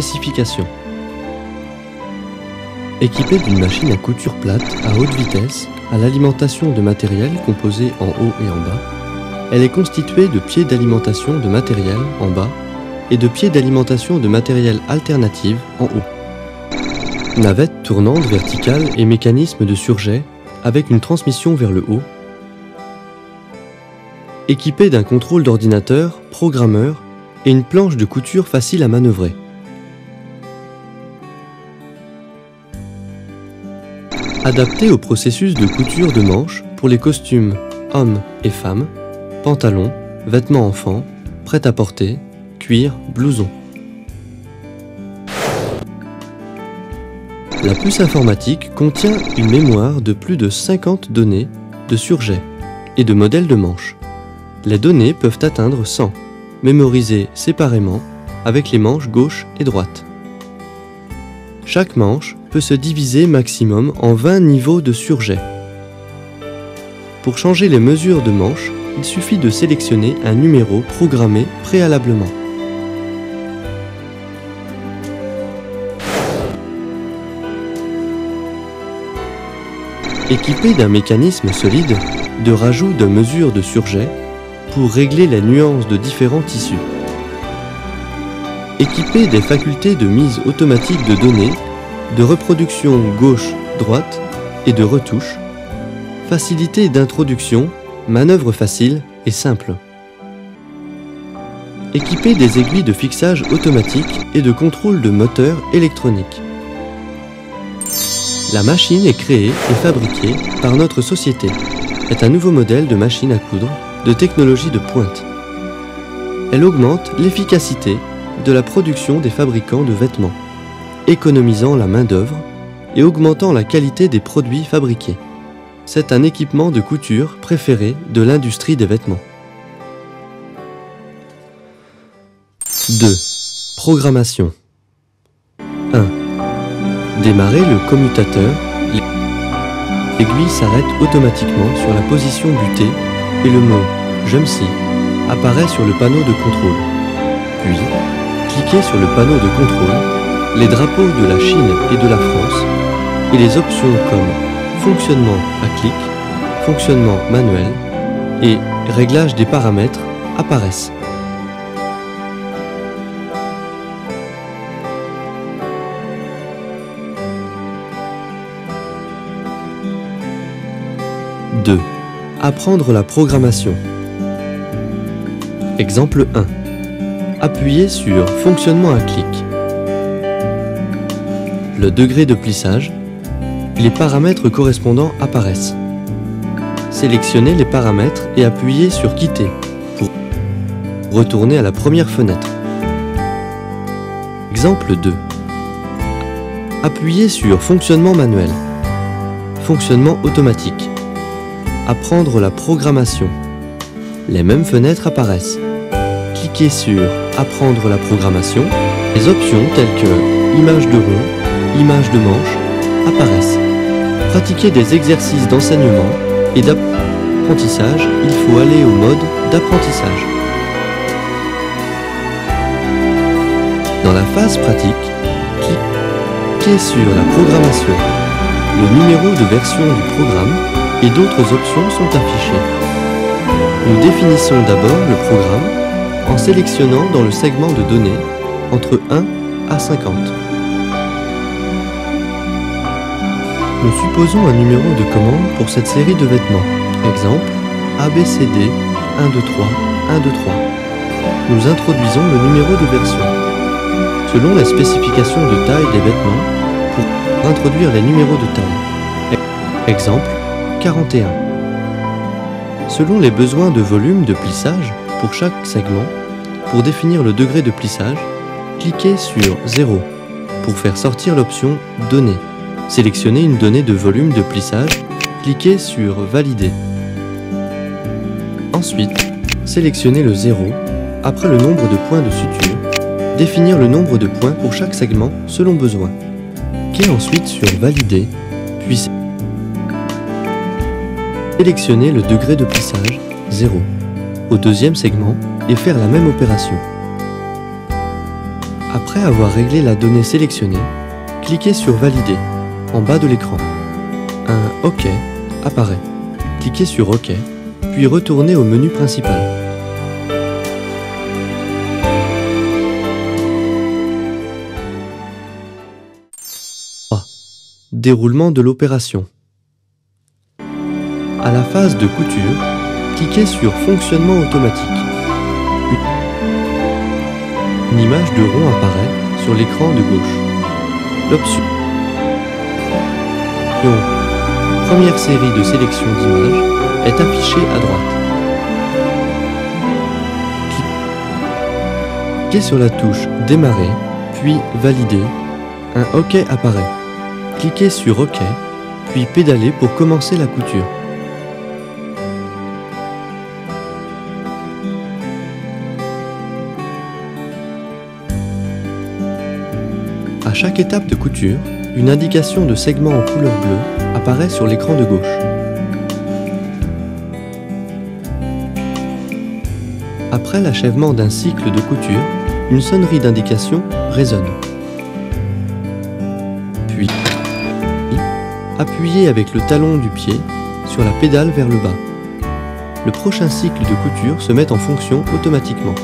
spécifications. Équipée d'une machine à couture plate à haute vitesse, à l'alimentation de matériel composé en haut et en bas, elle est constituée de pieds d'alimentation de matériel en bas et de pieds d'alimentation de matériel alternatif en haut. Navette tournante verticale et mécanisme de surjet avec une transmission vers le haut. Équipée d'un contrôle d'ordinateur, programmeur et une planche de couture facile à manœuvrer. Adaptée au processus de couture de manches pour les costumes hommes et femmes, pantalons, vêtements enfants, prêt-à-porter, cuir, blousons. La puce informatique contient une mémoire de plus de 50 données de surjet et de modèles de manches. Les données peuvent atteindre 100, mémorisées séparément avec les manches gauche et droite. Chaque manche peut se diviser maximum en 20 niveaux de surjet. Pour changer les mesures de manches, il suffit de sélectionner un numéro programmé préalablement. Équipé d'un mécanisme solide de rajout de mesures de surjet pour régler les nuances de différents tissus. Équipé des facultés de mise automatique de données, de reproduction gauche-droite et de retouche, facilité d'introduction, manœuvre facile et simple. Équipé des aiguilles de fixage automatique et de contrôle de moteur électronique. La machine est créée et fabriquée par notre société, est un nouveau modèle de machine à coudre de technologie de pointe. Elle augmente l'efficacité de la production des fabricants de vêtements, économisant la main-d'œuvre et augmentant la qualité des produits fabriqués. C'est un équipement de couture préféré de l'industrie des vêtements. 2. Programmation. 1. Démarrer le commutateur. L'aiguille s'arrête automatiquement sur la position butée et le mot « JUMSI » apparaît sur le panneau de contrôle. Puis, cliquez sur le panneau de contrôle, les drapeaux de la Chine et de la France et les options comme fonctionnement à clic, fonctionnement manuel et réglage des paramètres apparaissent. « 2. Apprendre la programmation. Exemple 1. Appuyez sur fonctionnement à clic. Le degré de plissage. Les paramètres correspondants apparaissent. Sélectionnez les paramètres et appuyez sur quitter pour retourner à la première fenêtre. Exemple 2. Appuyez sur fonctionnement manuel. Fonctionnement automatique. Apprendre la programmation. Les mêmes fenêtres apparaissent. Cliquez sur Apprendre la programmation. Les options telles que image de rond, image de manche apparaissent. Pratiquer des exercices d'enseignement et d'apprentissage, il faut aller au mode d'apprentissage. Dans la phase pratique, cliquez sur la programmation. Le numéro de version du programme et d'autres options sont affichées. Nous définissons d'abord le programme en sélectionnant dans le segment de données entre 1 à 50. Nous supposons un numéro de commande pour cette série de vêtements. Exemple, ABCD 1, 2, 3, 1, 2, 3. Nous introduisons le numéro de version. Selon les spécifications de taille des vêtements, pour introduire les numéros de taille. Exemple, 41. Selon les besoins de volume de plissage pour chaque segment, pour définir le degré de plissage, cliquez sur 0 pour faire sortir l'option Données. Sélectionnez une donnée de volume de plissage, cliquez sur Valider. Ensuite, sélectionnez le 0 après le nombre de points de suture, définir le nombre de points pour chaque segment selon besoin. Cliquez ensuite sur Valider, puis sélectionnez le degré de plissage 0 au deuxième segment et faire la même opération. Après avoir réglé la donnée sélectionnée, cliquez sur Valider en bas de l'écran. Un OK apparaît. Cliquez sur OK, puis retournez au menu principal. Déroulement de l'opération. À la phase de couture, cliquez sur Fonctionnement automatique. Une image de rond apparaît sur l'écran de gauche. L'option Première série de sélection d'images est affichée à droite. Cliquez sur la touche Démarrer, puis Valider. Un OK apparaît. Cliquez sur OK, puis pédalez pour commencer la couture. À chaque étape de couture, une indication de segment en couleur bleue apparaît sur l'écran de gauche. Après l'achèvement d'un cycle de couture, une sonnerie d'indication résonne. Puis, appuyez avec le talon du pied sur la pédale vers le bas. Le prochain cycle de couture se met en fonction automatiquement.